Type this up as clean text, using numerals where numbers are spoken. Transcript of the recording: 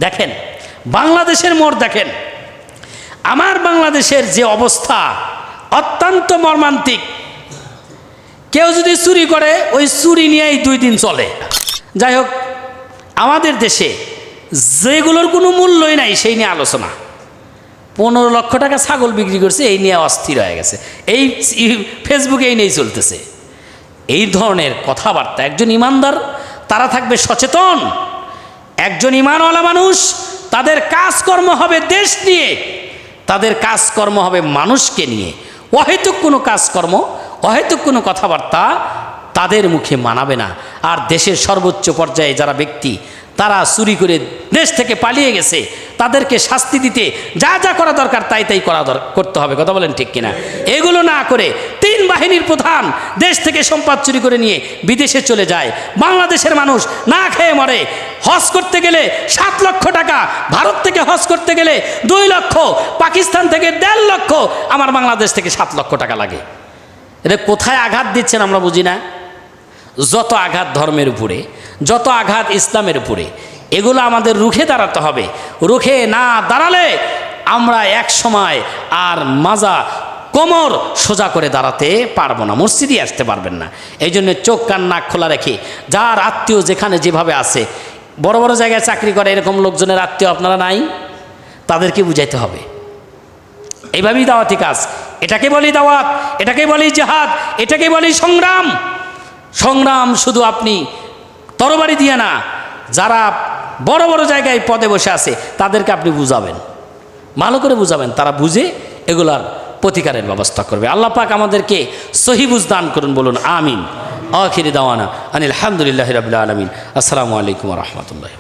দেখেন বাংলাদেশের মোড় দেখেন, আমার বাংলাদেশের যে অবস্থা অত্যন্ত মর্মান্তিক। কেউ যদি চুরি করে ওই চুরি নিয়েই 2 দিন চলে। যাই হোক, আমাদের দেশে যেগুলোর কোনো মূল্যই নাই সেই নিয়ে আলোচনা। 15 লক্ষ টাকা ছাগল বিক্রি করছে, এই নিয়ে অস্থির হয়ে গেছে। এই ফেসবুকে এই নিয়েই চলতেছে। এই ধরনের কথাবার্তা, একজন ইমানদার তারা থাকবে সচেতন। একজন ইমানওয়ালা মানুষ, তাদের কাজকর্ম হবে দেশ নিয়ে, তাদের কাজকর্ম হবে মানুষকে নিয়ে। অহেতুক কোনো কাজকর্ম, অহেতুক কোনো কথাবার্তা তাদের মুখে মানাবে না। আর দেশের সর্বোচ্চ পর্যায়ে যারা ব্যক্তি তারা চুরি করে দেশ থেকে পালিয়ে গেছে, তাদেরকে শাস্তি দিতে যা যা করা দরকার তাই তাই করতে হবে। কথা বলেন ঠিক কিনা? এগুলো না করে 3 বাহিনীর প্রধান দেশ থেকে সম্পদ চুরি করে নিয়ে বিদেশে চলে যায়। বাংলাদেশের মানুষ না খেয়ে মরে। হজ করতে গেলে 7 লক্ষ টাকা, ভারত থেকে হজ করতে গেলে 2 লক্ষ, পাকিস্তান থেকে 1.5 লক্ষ, আমার বাংলাদেশ থেকে 7 লক্ষ টাকা লাগে। এটা কোথায় আঘাত দিচ্ছেন আমরা বুঝি না। যত আঘাত ধর্মের উপরে, যত আঘাত ইসলামের উপরে, এগুলো আমাদের রুখে দাঁড়াতে হবে। রুখে না দাঁড়ালে আমরা এক সময় আর মাজা কোমর সোজা করে দাঁড়াতে পারবো না, মসজিদে আসতে পারবেন না। এই জন্য চোখ কান নাক খোলা রেখে যার আত্মীয় যেখানে যেভাবে আছে, বড় বড় জায়গায় চাকরি করে এরকম লোকজনের আত্মীয় আপনারা নাই, তাদেরকে বুঝাইতে হবে। এইভাবেই দাওয়াতি কাজ। এটাকে বলি দাওয়াত, এটাকে বলি জিহাদ, এটাকে বলি সংগ্রাম। সংগ্রাম শুধু আপনি তরবারি দিয়ে না, যারা বড় বড় জায়গায় পদে বসে আছে তাদেরকে আপনি বুঝাবেন, ভালো করে বুঝাবেন, তারা বুঝে এগুলার প্রতিকারের ব্যবস্থা করবে। আল্লাহ পাক আমাদেরকে সহি বুঝ দান করুন, বলুন আমিন। আখিরি দাওয়ানা আনিল হামদুলিল্লাহি রাব্বিল আলামিন। আসসালামু আলাইকুম ওয়া রাহমাতুল্লাহ।